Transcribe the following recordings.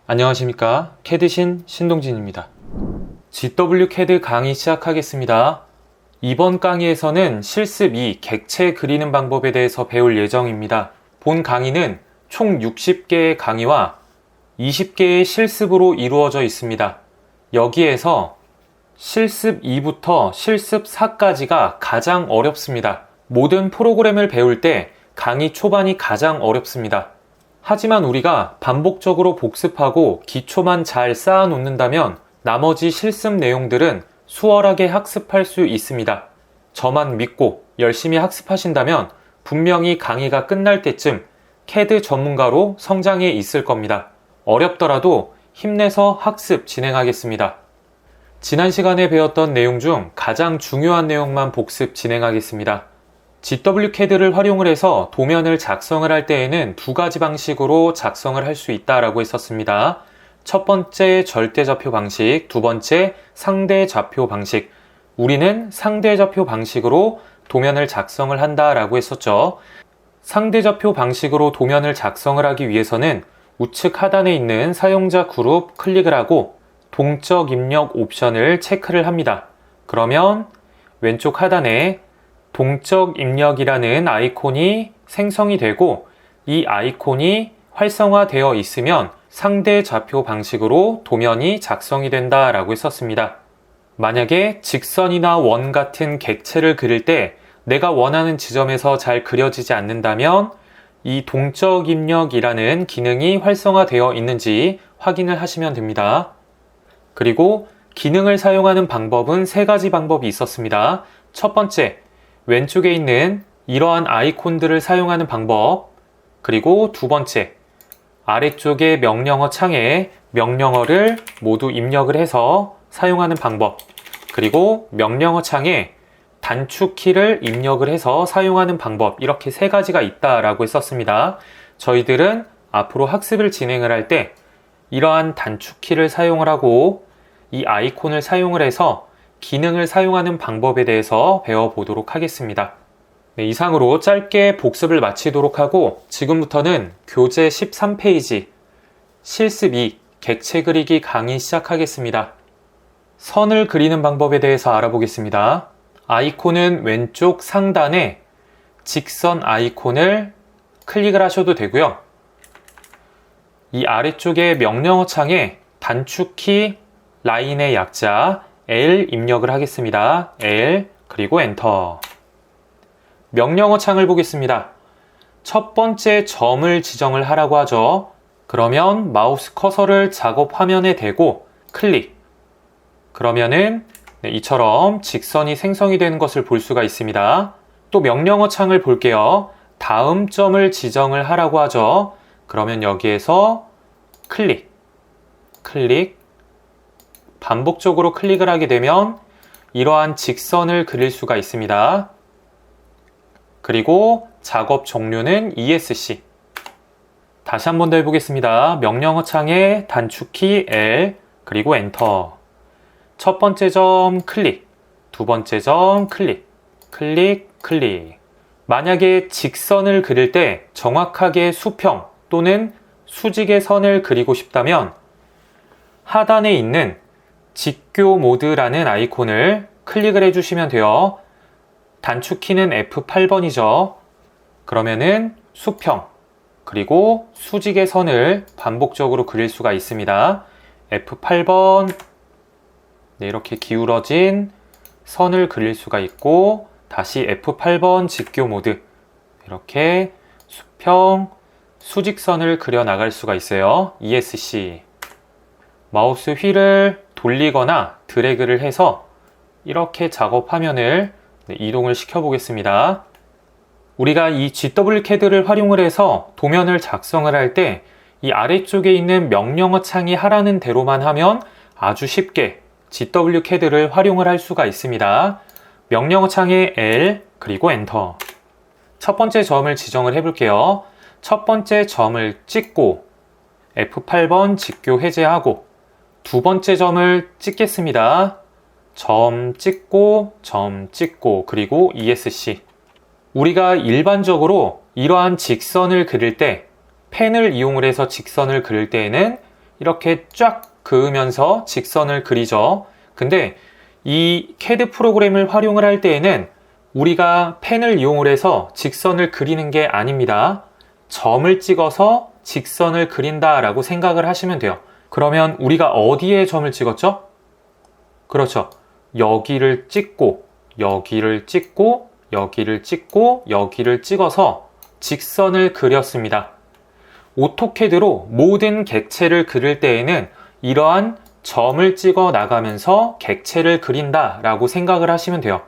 안녕하십니까. 캐드신 신동진입니다. GW 캐드 강의 시작하겠습니다. 이번 강의에서는 실습 2 객체 그리는 방법에 대해서 배울 예정입니다. 본 강의는 총 60개의 강의와 20개의 실습으로 이루어져 있습니다. 여기에서 실습 2부터 실습 4까지가 가장 어렵습니다. 모든 프로그램을 배울 때 강의 초반이 가장 어렵습니다. 하지만 우리가 반복적으로 복습하고 기초만 잘 쌓아 놓는다면 나머지 실습 내용들은 수월하게 학습할 수 있습니다. 저만 믿고 열심히 학습하신다면 분명히 강의가 끝날 때쯤 CAD 전문가로 성장해 있을 겁니다. 어렵더라도 힘내서 학습 진행하겠습니다. 지난 시간에 배웠던 내용 중 가장 중요한 내용만 복습 진행하겠습니다. GW CAD를 활용을 해서 도면을 작성을 할 때에는 두 가지 방식으로 작성을 할 수 있다라고 했었습니다. 첫 번째 절대좌표 방식, 두 번째 상대좌표 방식. 우리는 상대좌표 방식으로 도면을 작성을 한다라고 했었죠. 상대좌표 방식으로 도면을 작성을 하기 위해서는 우측 하단에 있는 사용자 그룹 클릭을 하고 동적 입력 옵션을 체크를 합니다. 그러면 왼쪽 하단에 동적 입력이라는 아이콘이 생성이 되고 이 아이콘이 활성화되어 있으면 상대 좌표 방식으로 도면이 작성이 된다라고 했었습니다. 만약에 직선이나 원 같은 객체를 그릴 때 내가 원하는 지점에서 잘 그려지지 않는다면 이 동적 입력이라는 기능이 활성화되어 있는지 확인을 하시면 됩니다. 그리고 기능을 사용하는 방법은 세 가지 방법이 있었습니다. 첫 번째, 왼쪽에 있는 이러한 아이콘들을 사용하는 방법, 그리고 두 번째, 아래쪽의 명령어 창에 명령어를 모두 입력을 해서 사용하는 방법, 그리고 명령어 창에 단축키를 입력을 해서 사용하는 방법, 이렇게 세 가지가 있다라고 했었습니다. 저희들은 앞으로 학습을 진행을 할 때 이러한 단축키를 사용을 하고 이 아이콘을 사용을 해서 기능을 사용하는 방법에 대해서 배워보도록 하겠습니다. 네, 이상으로 짧게 복습을 마치도록 하고 지금부터는 교재 13페이지 실습 2 객체 그리기 강의 시작하겠습니다. 선을 그리는 방법에 대해서 알아보겠습니다. 아이콘은 왼쪽 상단에 직선 아이콘을 클릭을 하셔도 되고요. 이 아래쪽에 명령어 창에 단축키 라인의 약자 L 입력을 하겠습니다. L 그리고 엔터. 명령어 창을 보겠습니다. 첫 번째 점을 지정을 하라고 하죠. 그러면 마우스 커서를 작업 화면에 대고 클릭. 그러면은 이처럼 직선이 생성이 되는 것을 볼 수가 있습니다. 또 명령어 창을 볼게요. 다음 점을 지정을 하라고 하죠. 그러면 여기에서 클릭, 클릭, 반복적으로 클릭을 하게 되면 이러한 직선을 그릴 수가 있습니다. 그리고 작업 종류는 ESC. 다시 한 번 더 해보겠습니다. 명령어 창에 단축키 L 그리고 엔터. 첫 번째 점 클릭, 두 번째 점 클릭, 클릭, 클릭. 만약에 직선을 그릴 때 정확하게 수평 또는 수직의 선을 그리고 싶다면 하단에 있는 직교 모드라는 아이콘을 클릭을 해주시면 돼요. 단축키는 F8번이죠. 그러면은 수평 그리고 수직의 선을 반복적으로 그릴 수가 있습니다. F8번 네, 이렇게 기울어진 선을 그릴 수가 있고 다시 F8번 직교 모드 이렇게 수평 수직선을 그려 나갈 수가 있어요. ESC. 마우스 휠을 돌리거나 드래그를 해서 이렇게 작업 화면을 이동을 시켜 보겠습니다. 우리가 이 GW CAD를 활용을 해서 도면을 작성을 할 때 이 아래쪽에 있는 명령어 창이 하라는 대로만 하면 아주 쉽게 GW CAD를 활용을 할 수가 있습니다. 명령어 창에 L 그리고 엔터. 첫 번째 점을 지정을 해 볼게요. 첫 번째 점을 찍고 F8번 직교 해제하고 두 번째 점을 찍겠습니다. 점 찍고 그리고 ESC. 우리가 일반적으로 이러한 직선을 그릴 때 펜을 이용을 해서 직선을 그릴 때에는 이렇게 쫙 그으면서 직선을 그리죠. 근데 이 CAD 프로그램을 활용을 할 때에는 우리가 펜을 이용을 해서 직선을 그리는 게 아닙니다. 점을 찍어서 직선을 그린다라고 생각을 하시면 돼요. 그러면 우리가 어디에 점을 찍었죠? 그렇죠. 여기를 찍고, 여기를 찍고, 여기를 찍고, 여기를 찍어서 직선을 그렸습니다. 오토캐드로 모든 객체를 그릴 때에는 이러한 점을 찍어 나가면서 객체를 그린다 라고 생각을 하시면 돼요.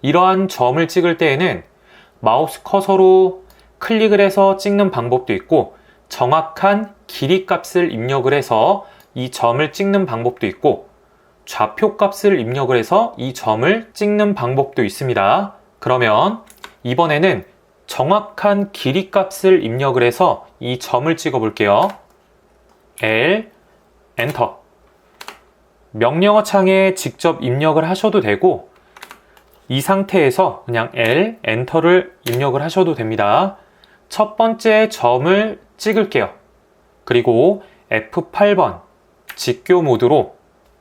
이러한 점을 찍을 때에는 마우스 커서로 클릭을 해서 찍는 방법도 있고, 정확한 길이 값을 입력을 해서 이 점을 찍는 방법도 있고, 좌표 값을 입력을 해서 이 점을 찍는 방법도 있습니다. 그러면 이번에는 정확한 길이 값을 입력을 해서 이 점을 찍어 볼게요. L, 엔터. 명령어 창에 직접 입력을 하셔도 되고, 이 상태에서 그냥 L, 엔터를 입력을 하셔도 됩니다. 첫 번째 점을 찍을게요. 그리고 F8번 직교 모드로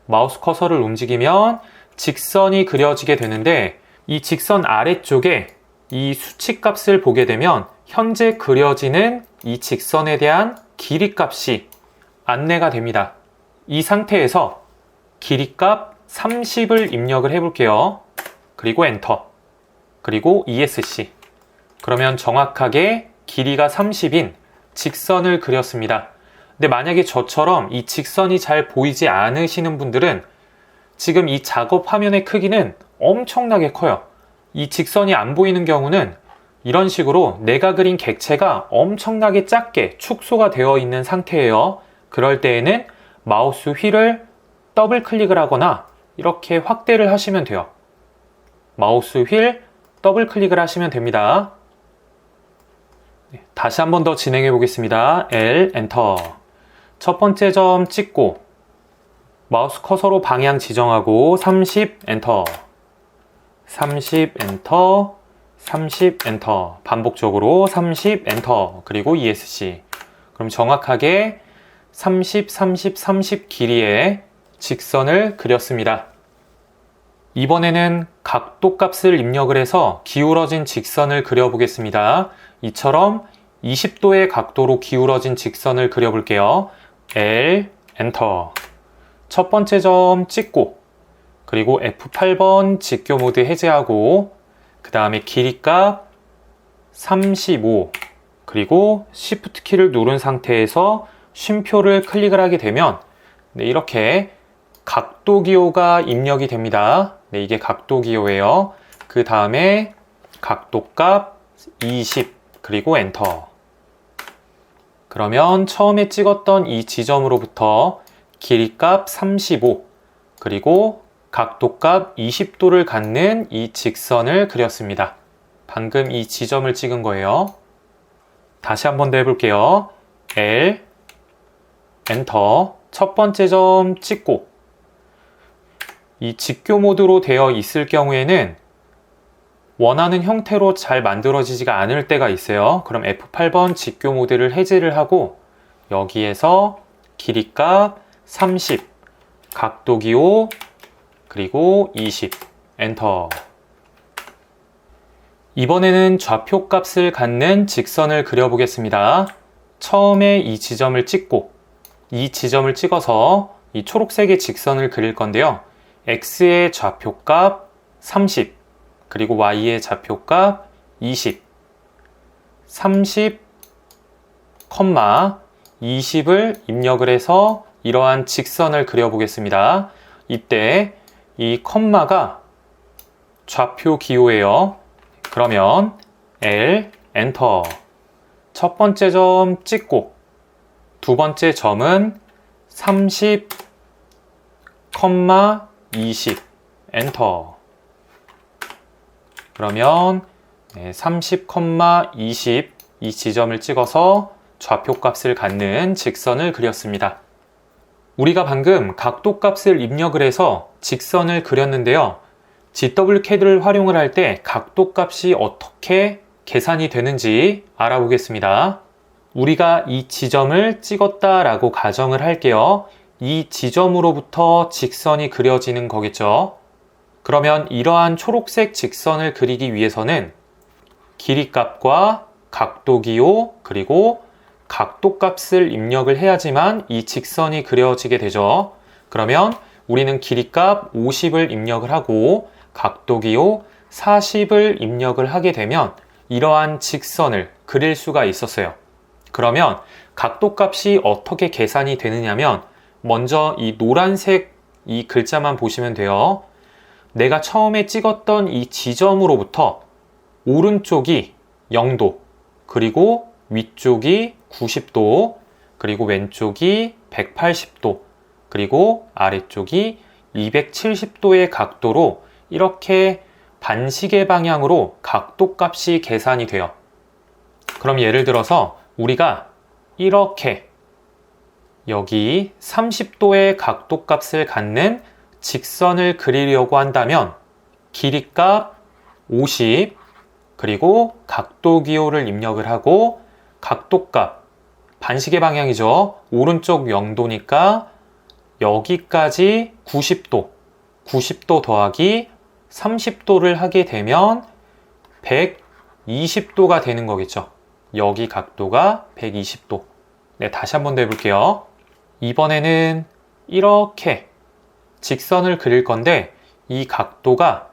마우스 커서를 움직이면 직선이 그려지게 되는데, 이 직선 아래쪽에 이 수치 값을 보게 되면 현재 그려지는 이 직선에 대한 길이 값이 안내가 됩니다. 이 상태에서 길이 값 30을 입력을 해볼게요. 그리고 엔터. 그리고 ESC. 그러면 정확하게 길이가 30인 직선을 그렸습니다. 근데 만약에 저처럼 이 직선이 잘 보이지 않으시는 분들은 지금 이 작업 화면의 크기는 엄청나게 커요. 이 직선이 안 보이는 경우는 이런 식으로 내가 그린 객체가 엄청나게 작게 축소가 되어 있는 상태예요. 그럴 때에는 마우스 휠을 더블 클릭을 하거나 이렇게 확대를 하시면 돼요. 마우스 휠 더블 클릭을 하시면 됩니다. 다시 한 번 더 진행해 보겠습니다. L, 엔터. 첫 번째 점 찍고 마우스 커서로 방향 지정하고 30, 엔터. 30, 엔터. 30, 엔터. 반복적으로 30, 엔터. 그리고 ESC. 그럼 정확하게 30, 30, 30 길이의 직선을 그렸습니다. 이번에는 각도 값을 입력을 해서 기울어진 직선을 그려보겠습니다. 이처럼 20도의 각도로 기울어진 직선을 그려볼게요. L, 엔터. 첫 번째 점 찍고, 그리고 F8번 직교 모드 해제하고, 그 다음에 길이 값 35, 그리고 Shift 키를 누른 상태에서 쉼표를 클릭을 하게 되면 이렇게 각도 기호가 입력이 됩니다. 이게 각도 기호예요. 그 다음에 각도 값 20, 그리고 엔터. 그러면 처음에 찍었던 이 지점으로부터 길이 값 35, 그리고 각도 값 20도를 갖는 이 직선을 그렸습니다. 방금 이 지점을 찍은 거예요. 다시 한 번 더 해볼게요. L, 엔터. 첫 번째 점 찍고, 이 직교 모드로 되어 있을 경우에는 원하는 형태로 잘 만들어지지가 않을 때가 있어요. 그럼 F8번 직교 모드를 해제를 하고 여기에서 길이 값 30, 각도 기호, 그리고 20, 엔터. 이번에는 좌표 값을 갖는 직선을 그려보겠습니다. 처음에 이 지점을 찍고 이 지점을 찍어서 이 초록색의 직선을 그릴 건데요. X의 좌표값 30, 그리고 Y의 좌표값 20, 30, 20을 입력을 해서 이러한 직선을 그려보겠습니다. 이때 이 컴마가 좌표 기호예요. 그러면 L, 엔터. 첫 번째 점 찍고 두 번째 점은 30, 20, 엔터. 그러면 30, 20 이 지점을 찍어서 좌표 값을 갖는 직선을 그렸습니다. 우리가 방금 각도 값을 입력을 해서 직선을 그렸는데요. GWCAD를 활용을 할 때 각도 값이 어떻게 계산이 되는지 알아보겠습니다. 우리가 이 지점을 찍었다라고 가정을 할게요. 이 지점으로부터 직선이 그려지는 거겠죠. 그러면 이러한 초록색 직선을 그리기 위해서는 길이값과 각도기호 그리고 각도값을 입력을 해야지만 이 직선이 그려지게 되죠. 그러면 우리는 길이값 50을 입력을 하고 각도기호 40을 입력을 하게 되면 이러한 직선을 그릴 수가 있었어요. 그러면 각도값이 어떻게 계산이 되느냐면 먼저 이 노란색 이 글자만 보시면 돼요. 내가 처음에 찍었던 이 지점으로부터 오른쪽이 0도, 그리고 위쪽이 90도, 그리고 왼쪽이 180도, 그리고 아래쪽이 270도의 각도로 이렇게 반시계 방향으로 각도값이 계산이 돼요. 그럼 예를 들어서 우리가 이렇게 여기 30도의 각도값을 갖는 직선을 그리려고 한다면 길이값 50 그리고 각도기호를 입력을 하고 각도값 반시계 방향이죠. 오른쪽 0도니까 여기까지 90도 90도 더하기 30도를 하게 되면 120도가 되는 거겠죠. 여기 각도가 120도. 네, 다시 한번 더 해볼게요. 이번에는 이렇게 직선을 그릴 건데 이 각도가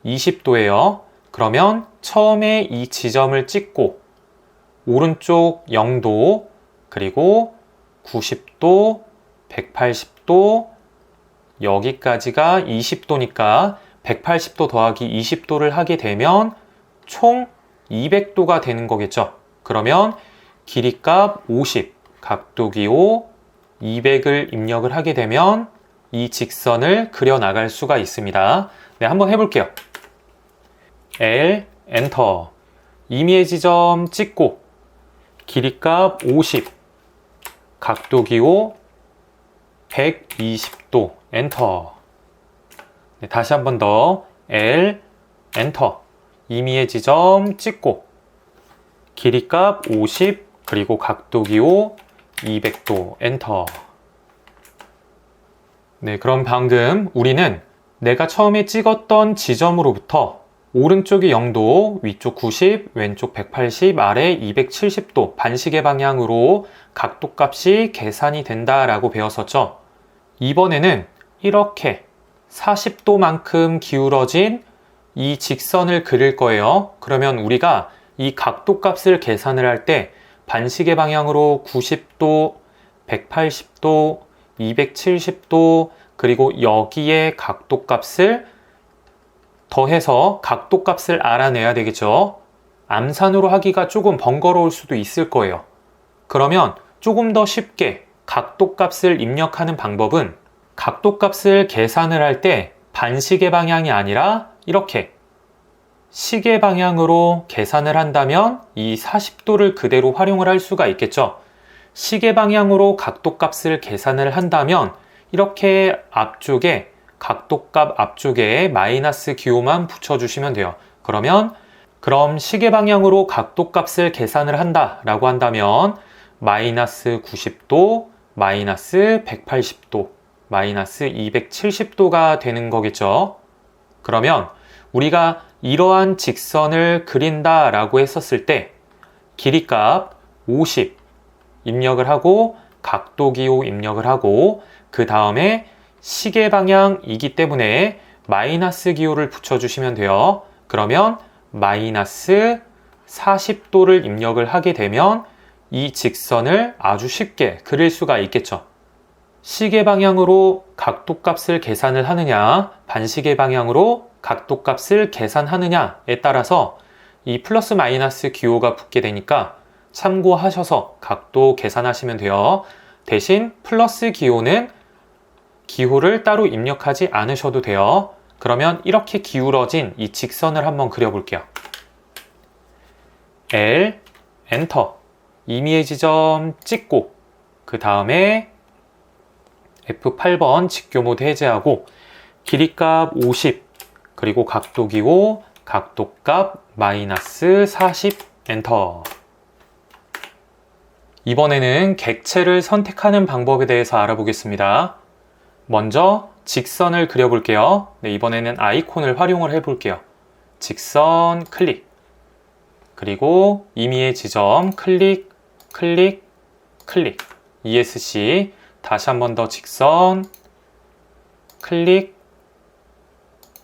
20도예요. 그러면 처음에 이 지점을 찍고 오른쪽 0도 그리고 90도 180도 여기까지가 20도니까 180도 더하기 20도를 하게 되면 총 200도가 되는 거겠죠. 그러면 길이값 50, 각도기호 200을 입력을 하게 되면 이 직선을 그려 나갈 수가 있습니다. 네, 한번 해볼게요. L, 엔터. 임의의 지점 찍고 길이값 50, 각도기호 120도, 엔터. 네, 다시 한번 더 L, 엔터. 임의의 지점 찍고 길이값 50 그리고 각도기호 200도 엔터. 네, 그럼 방금 우리는 내가 처음에 찍었던 지점으로부터 오른쪽이 0도, 위쪽 90, 왼쪽 180, 아래 270도 반시계 방향으로 각도값이 계산이 된다라고 배웠었죠. 이번에는 이렇게 40도만큼 기울어진 이 직선을 그릴 거예요. 그러면 우리가 이 각도값을 계산을 할 때 반시계 방향으로 90도, 180도, 270도 그리고 여기에 각도값을 더해서 각도값을 알아내야 되겠죠. 암산으로 하기가 조금 번거로울 수도 있을 거예요. 그러면 조금 더 쉽게 각도값을 입력하는 방법은 각도값을 계산을 할 때 반시계 방향이 아니라 이렇게 시계 방향으로 계산을 한다면 이 40도를 그대로 활용을 할 수가 있겠죠. 시계 방향으로 각도값을 계산을 한다면 이렇게 앞쪽에 각도값 앞쪽에 마이너스 기호만 붙여주시면 돼요. 그럼 시계 방향으로 각도값을 계산을 한다라고 한다면 마이너스 90도, 마이너스 180도, 마이너스 270도가 되는 거겠죠. 그러면 우리가 이러한 직선을 그린다라고 했었을 때 길이값 50 입력을 하고 각도기호 입력을 하고 그 다음에 시계 방향이기 때문에 마이너스 기호를 붙여주시면 돼요. 그러면 마이너스 40도를 입력을 하게 되면 이 직선을 아주 쉽게 그릴 수가 있겠죠. 시계 방향으로 각도값을 계산을 하느냐, 반시계 방향으로 각도값을 계산하느냐에 따라서 이 플러스 마이너스 기호가 붙게 되니까 참고하셔서 각도 계산하시면 돼요. 대신 플러스 기호는 기호를 따로 입력하지 않으셔도 돼요. 그러면 이렇게 기울어진 이 직선을 한번 그려볼게요. L, 엔터. 임의의 지점 찍고 그 다음에 F8번 직교 모드 해제하고 길이값 50 그리고 각도기호 각도값 마이너스 40 엔터. 이번에는 객체를 선택하는 방법에 대해서 알아보겠습니다. 먼저 직선을 그려볼게요. 네, 이번에는 아이콘을 활용을 해볼게요. 직선 클릭, 그리고 임의의 지점 클릭, 클릭, 클릭, ESC, 다시 한 번 더 직선 클릭,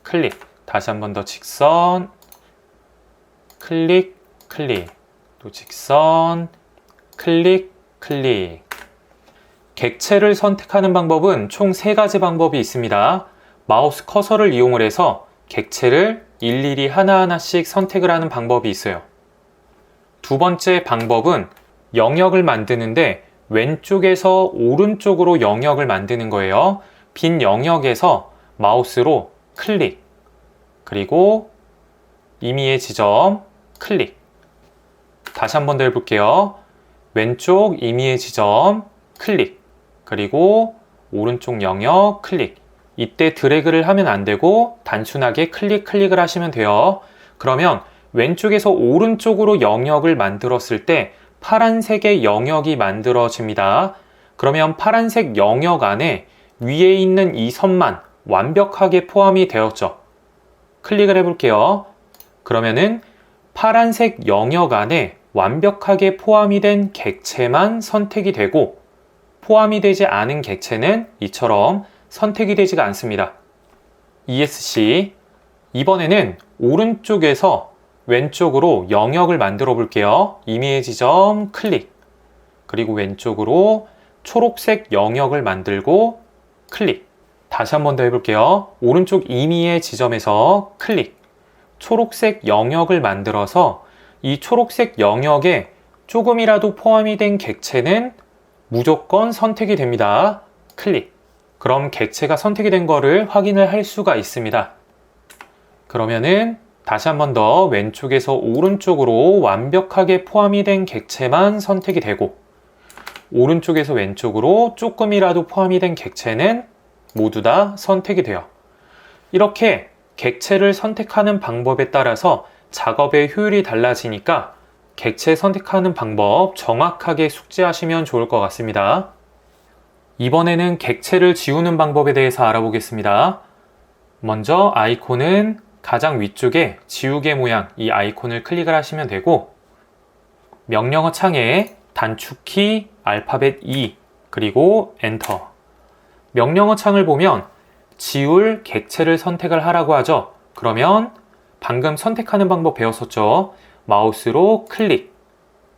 클릭, 다시 한 번 더 직선 클릭, 클릭, 또 직선 클릭, 클릭. 객체를 선택하는 방법은 총 3가지 방법이 있습니다. 마우스 커서를 이용을 해서 객체를 일일이 하나하나씩 선택을 하는 방법이 있어요. 두 번째 방법은 영역을 만드는데 왼쪽에서 오른쪽으로 영역을 만드는 거예요. 빈 영역에서 마우스로 클릭, 그리고 임의의 지점 클릭. 다시 한 번 더 해볼게요. 왼쪽 임의의 지점 클릭, 그리고 오른쪽 영역 클릭. 이때 드래그를 하면 안 되고 단순하게 클릭을 하시면 돼요. 그러면 왼쪽에서 오른쪽으로 영역을 만들었을 때 파란색의 영역이 만들어집니다. 그러면 파란색 영역 안에 위에 있는 이 선만 완벽하게 포함이 되었죠. 클릭을 해볼게요. 그러면은 파란색 영역 안에 완벽하게 포함이 된 객체만 선택이 되고 포함이 되지 않은 객체는 이처럼 선택이 되지가 않습니다. ESC. 이번에는 오른쪽에서 왼쪽으로 영역을 만들어 볼게요. 임의의 지점 클릭, 그리고 왼쪽으로 초록색 영역을 만들고 클릭. 다시 한 번 더 해볼게요. 오른쪽 임의의 지점에서 클릭, 초록색 영역을 만들어서 이 초록색 영역에 조금이라도 포함이 된 객체는 무조건 선택이 됩니다. 클릭. 그럼 객체가 선택이 된 거를 확인을 할 수가 있습니다. 그러면은 다시 한 번 더 왼쪽에서 오른쪽으로 완벽하게 포함이 된 객체만 선택이 되고 오른쪽에서 왼쪽으로 조금이라도 포함이 된 객체는 모두 다 선택이 돼요. 이렇게 객체를 선택하는 방법에 따라서 작업의 효율이 달라지니까 객체 선택하는 방법 정확하게 숙지하시면 좋을 것 같습니다. 이번에는 객체를 지우는 방법에 대해서 알아보겠습니다. 먼저 아이콘은 가장 위쪽에 지우개 모양 이 아이콘을 클릭을 하시면 되고 명령어 창에 단축키 알파벳 E 그리고 엔터. 명령어 창을 보면 지울 객체를 선택을 하라고 하죠. 그러면 방금 선택하는 방법 배웠었죠. 마우스로 클릭,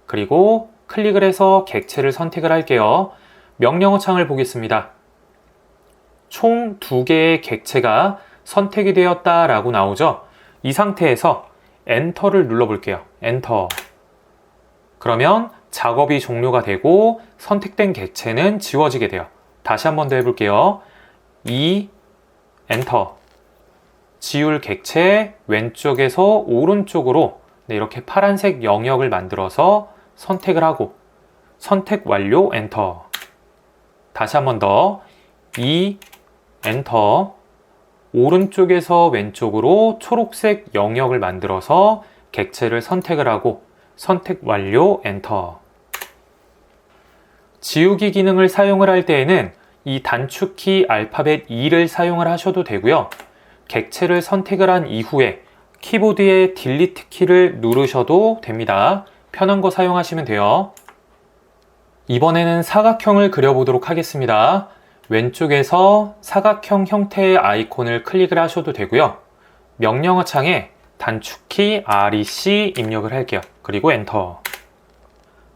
그리고 클릭을 해서 객체를 선택을 할게요. 명령어 창을 보겠습니다. 총 2개의 객체가 선택이 되었다라고 나오죠. 이 상태에서 엔터를 눌러볼게요. 엔터. 그러면 작업이 종료가 되고 선택된 객체는 지워지게 돼요. 다시 한 번 더 해볼게요. 엔터. 지울 객체 왼쪽에서 오른쪽으로 이렇게 파란색 영역을 만들어서 선택을 하고 선택 완료 엔터. 다시 한 번 더 엔터. 오른쪽에서 왼쪽으로 초록색 영역을 만들어서 객체를 선택을 하고 선택 완료 엔터. 지우기 기능을 사용을 할 때에는 이 단축키 알파벳 E를 사용을 하셔도 되고요. 객체를 선택을 한 이후에 키보드의 딜리트 키를 누르셔도 됩니다. 편한 거 사용하시면 돼요. 이번에는 사각형을 그려보도록 하겠습니다. 왼쪽에서 사각형 형태의 아이콘을 클릭을 하셔도 되고요. 명령어 창에 단축키 REC 입력을 할게요. 그리고 엔터.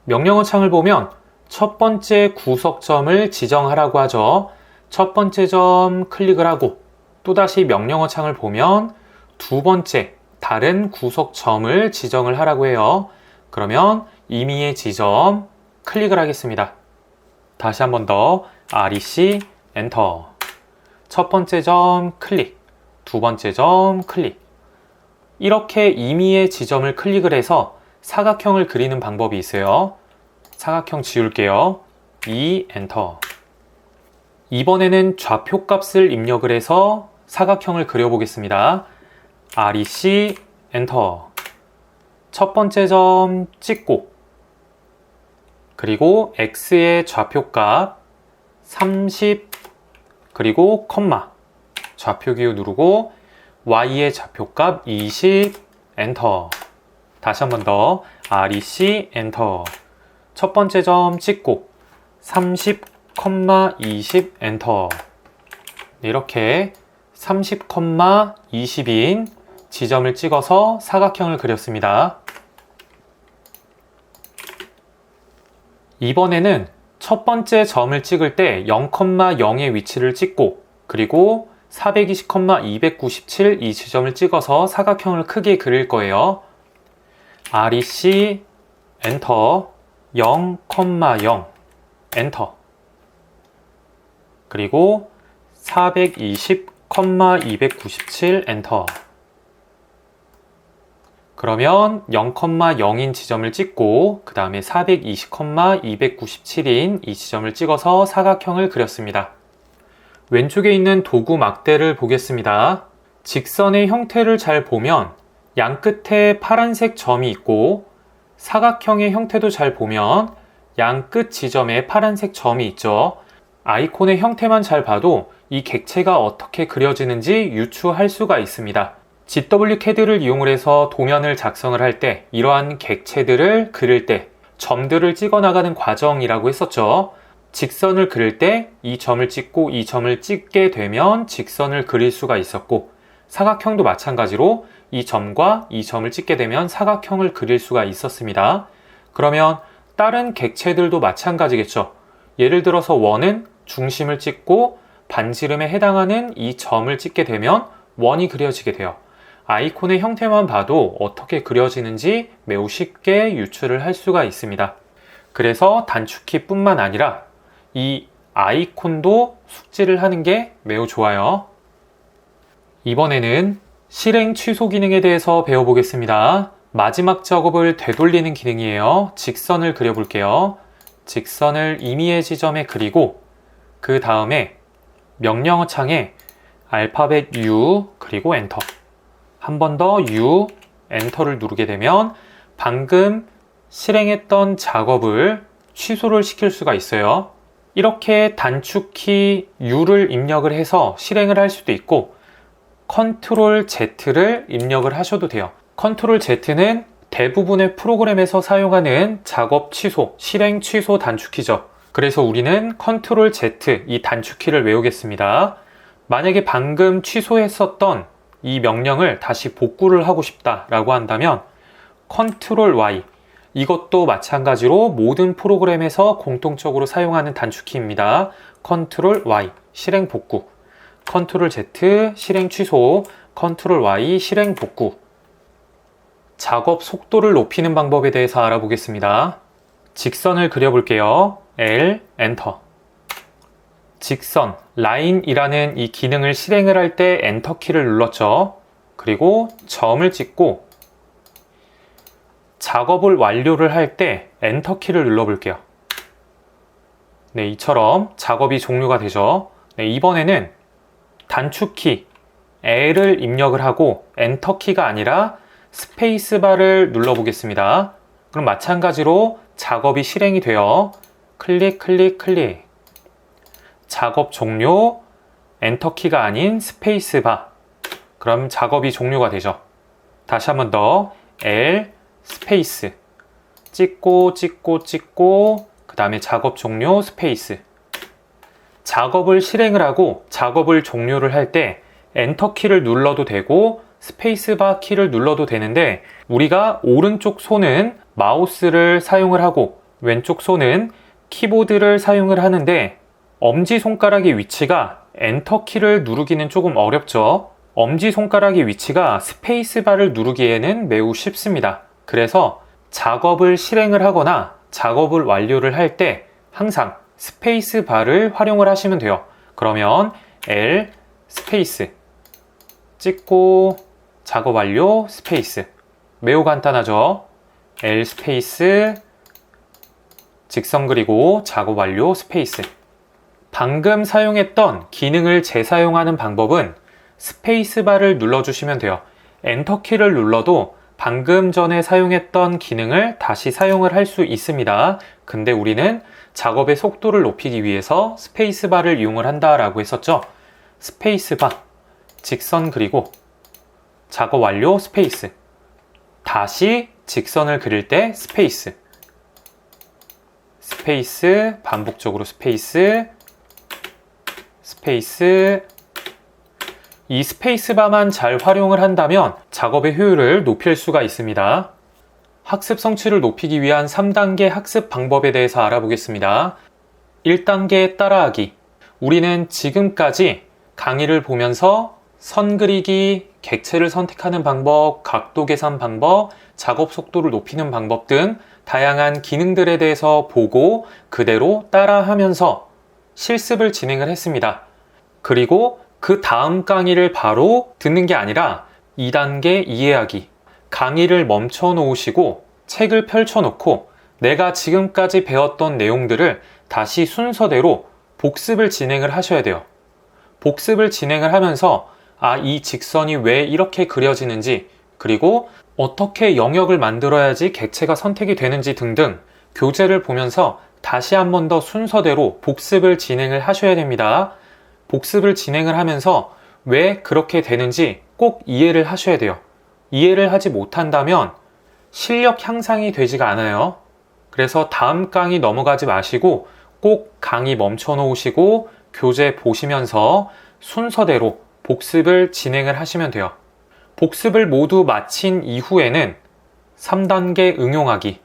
명령어 창을 보면 첫 번째 구석점을 지정하라고 하죠. 첫 번째 점 클릭을 하고 또다시 명령어 창을 보면 두 번째 다른 구석점을 지정을 하라고 해요. 그러면 임의의 지점 클릭을 하겠습니다. 다시 한 번 더 REC 엔터. 첫 번째 점 클릭, 두 번째 점 클릭. 이렇게 임의의 지점을 클릭을 해서 사각형을 그리는 방법이 있어요. 사각형 지울게요. 엔터. 이번에는 좌표 값을 입력을 해서 사각형을 그려보겠습니다. REC 엔터. 첫 번째 점 찍고 그리고 X의 좌표값 30, 그리고 컴마, 좌표 기호 누르고 Y의 좌표값 20, 엔터. 다시 한 번 더, REC, 엔터. 첫 번째 점 찍고 30, 20, 엔터. 이렇게 30, 20인 지점을 찍어서 사각형을 그렸습니다. 이번에는 첫 번째 점을 찍을 때 0,0의 위치를 찍고 그리고 420, 297 이 지점을 찍어서 사각형을 크게 그릴 거예요. REC 엔터 0,0 엔터 그리고 420, 297 엔터. 그러면 0,0인 지점을 찍고 그 다음에 420, 297인 이 지점을 찍어서 사각형을 그렸습니다. 왼쪽에 있는 도구 막대를 보겠습니다. 직선의 형태를 잘 보면 양 끝에 파란색 점이 있고 사각형의 형태도 잘 보면 양 끝 지점에 파란색 점이 있죠. 아이콘의 형태만 잘 봐도 이 객체가 어떻게 그려지는지 유추할 수가 있습니다. GW CAD를 이용을 해서 도면을 작성을 할 때 이러한 객체들을 그릴 때 점들을 찍어 나가는 과정이라고 했었죠. 직선을 그릴 때 이 점을 찍고 이 점을 찍게 되면 직선을 그릴 수가 있었고 사각형도 마찬가지로 이 점과 이 점을 찍게 되면 사각형을 그릴 수가 있었습니다. 그러면 다른 객체들도 마찬가지겠죠. 예를 들어서 원은 중심을 찍고 반지름에 해당하는 이 점을 찍게 되면 원이 그려지게 돼요. 아이콘의 형태만 봐도 어떻게 그려지는지 매우 쉽게 유추를 할 수가 있습니다. 그래서 단축키 뿐만 아니라 이 아이콘도 숙지를 하는 게 매우 좋아요. 이번에는 실행 취소 기능에 대해서 배워보겠습니다. 마지막 작업을 되돌리는 기능이에요. 직선을 그려볼게요. 직선을 임의의 지점에 그리고 그 다음에 명령어 창에 알파벳 U 그리고 엔터. 한 번 더 U, 엔터를 누르게 되면 방금 실행했던 작업을 취소를 시킬 수가 있어요. 이렇게 단축키 U를 입력을 해서 실행을 할 수도 있고 컨트롤 Z를 입력을 하셔도 돼요. 컨트롤 Z는 대부분의 프로그램에서 사용하는 작업 취소, 실행 취소 단축키죠. 그래서 우리는 컨트롤 Z 이 단축키를 외우겠습니다. 만약에 방금 취소했었던 이 명령을 다시 복구를 하고 싶다라고 한다면 컨트롤 Y, 이것도 마찬가지로 모든 프로그램에서 공통적으로 사용하는 단축키입니다. 컨트롤 Y, 실행 복구, 컨트롤 Z, 실행 취소, 컨트롤 Y, 실행 복구. 작업 속도를 높이는 방법에 대해서 알아보겠습니다. 직선을 그려볼게요. L, 엔터. 직선, 라인이라는 이 기능을 실행을 할 때 엔터키를 눌렀죠. 그리고 점을 찍고 작업을 완료를 할 때 엔터키를 눌러볼게요. 네, 이처럼 작업이 종료가 되죠. 네, 이번에는 단축키 L을 입력을 하고 엔터키가 아니라 스페이스바를 눌러보겠습니다. 그럼 마찬가지로 작업이 실행이 돼요. 클릭, 클릭, 클릭. 작업 종료, 엔터키가 아닌 스페이스바. 그럼 작업이 종료가 되죠. 다시 한 번 더 L, 스페이스. 찍고, 찍고, 찍고, 그 다음에 작업 종료, 스페이스. 작업을 실행을 하고 작업을 종료를 할 때 엔터키를 눌러도 되고 스페이스바 키를 눌러도 되는데 우리가 오른쪽 손은 마우스를 사용을 하고 왼쪽 손은 키보드를 사용을 하는데 엄지손가락의 위치가 엔터키를 누르기는 조금 어렵죠. 엄지손가락의 위치가 스페이스바를 누르기에는 매우 쉽습니다. 그래서 작업을 실행을 하거나 작업을 완료를 할 때 항상 스페이스바를 활용을 하시면 돼요. 그러면 L 스페이스 찍고 작업 완료 스페이스. 매우 간단하죠. L 스페이스 직선 그리고 작업 완료 스페이스. 방금 사용했던 기능을 재사용하는 방법은 스페이스바를 눌러주시면 돼요. 엔터키를 눌러도 방금 전에 사용했던 기능을 다시 사용을 할 수 있습니다. 근데 우리는 작업의 속도를 높이기 위해서 스페이스바를 이용을 한다라고 했었죠. 스페이스바, 직선 그리고 작업 완료 스페이스, 다시 직선을 그릴 때 스페이스, 스페이스, 반복적으로 스페이스, 스페이스. 이 스페이스바만 잘 활용을 한다면 작업의 효율을 높일 수가 있습니다. 학습 성취를 높이기 위한 3단계 학습 방법에 대해서 알아보겠습니다. 1단계 따라하기. 우리는 지금까지 강의를 보면서 선 그리기, 객체를 선택하는 방법, 각도 계산 방법, 작업 속도를 높이는 방법 등 다양한 기능들에 대해서 보고 그대로 따라하면서 실습을 진행을 했습니다. 그리고 그 다음 강의를 바로 듣는 게 아니라 2단계 이해하기. 강의를 멈춰 놓으시고 책을 펼쳐 놓고 내가 지금까지 배웠던 내용들을 다시 순서대로 복습을 진행을 하셔야 돼요. 복습을 진행을 하면서 이 직선이 왜 이렇게 그려지는지, 그리고 어떻게 영역을 만들어야지 객체가 선택이 되는지 등등 교재를 보면서 다시 한 번 더 순서대로 복습을 진행을 하셔야 됩니다. 복습을 진행을 하면서 왜 그렇게 되는지 꼭 이해를 하셔야 돼요. 이해를 하지 못한다면 실력 향상이 되지가 않아요. 그래서 다음 강의 넘어가지 마시고 꼭 강의 멈춰 놓으시고 교재 보시면서 순서대로 복습을 진행을 하시면 돼요. 복습을 모두 마친 이후에는 3단계 응용하기.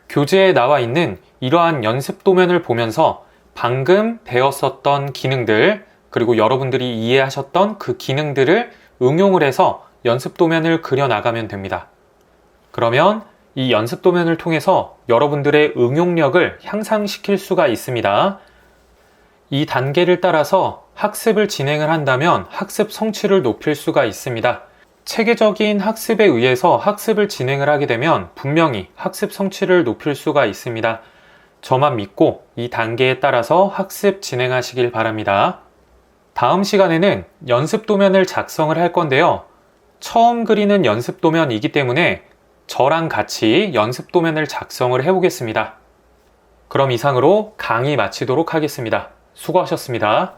교재에 나와 있는 이러한 연습 도면을 보면서 방금 배웠었던 기능들, 그리고 여러분들이 이해하셨던 그 기능들을 응용을 해서 연습 도면을 그려 나가면 됩니다. 그러면 이 연습 도면을 통해서 여러분들의 응용력을 향상시킬 수가 있습니다. 이 단계를 따라서 학습을 진행을 한다면 학습 성취를 높일 수가 있습니다. 체계적인 학습에 의해서 학습을 진행을 하게 되면 분명히 학습 성취를 높일 수가 있습니다. 저만 믿고 이 단계에 따라서 학습 진행하시길 바랍니다. 다음 시간에는 연습 도면을 작성을 할 건데요. 처음 그리는 연습 도면이기 때문에 저랑 같이 연습 도면을 작성을 해보겠습니다. 그럼 이상으로 강의 마치도록 하겠습니다. 수고하셨습니다.